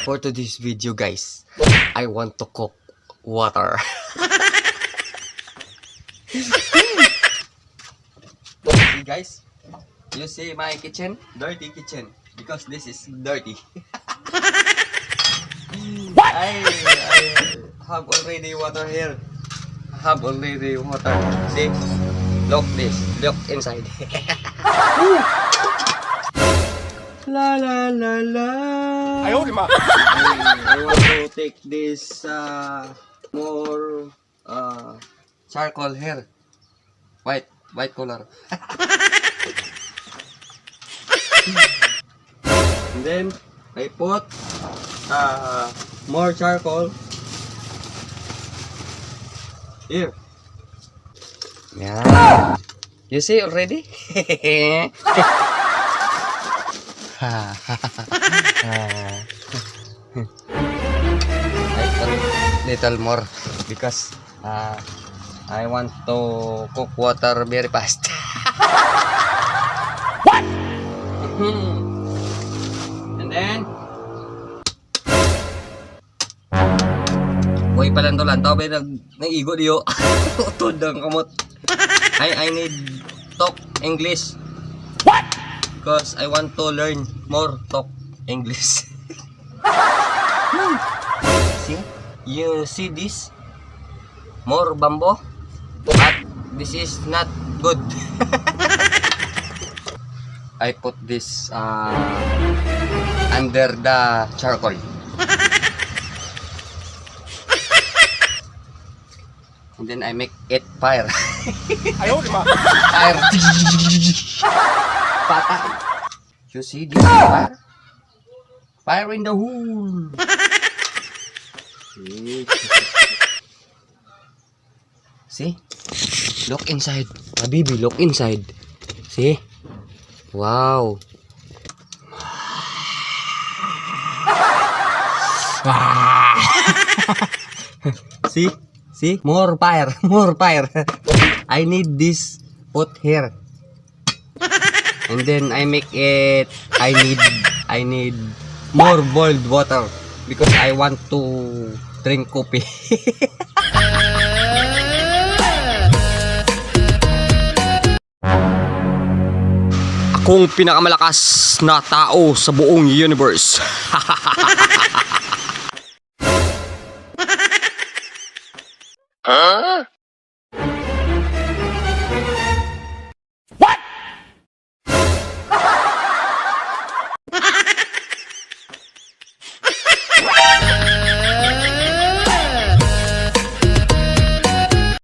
For today's video, guys, I want to cook water. See, guys, you see my kitchen? Dirty kitchen, because this is dirty. I have already water here. I have already water. See? Look this. Look inside. La la la la. I want to take this more charcoal here. White color. And then I put more charcoal here. Yeah. You see already? Little more because I want to cook water very fast. What? And then boy palantulan tao ba nag-igo diyo. Utod ang kamot. I need talk English. What? Because I want to learn more talk English. See? You see this? More bamboo? But this is not good. I put this under the charcoal. And then I make it fire. Fire. Patay. You see this fire? Fire in the hole. See? Look inside. Habibi, look inside. See? Wow. See? See? More fire. More fire. I need this pot here. And then I make it. I need more boiled water because I want to drink coffee. Akong pinakamalakas na tao sa buong universe. Huh?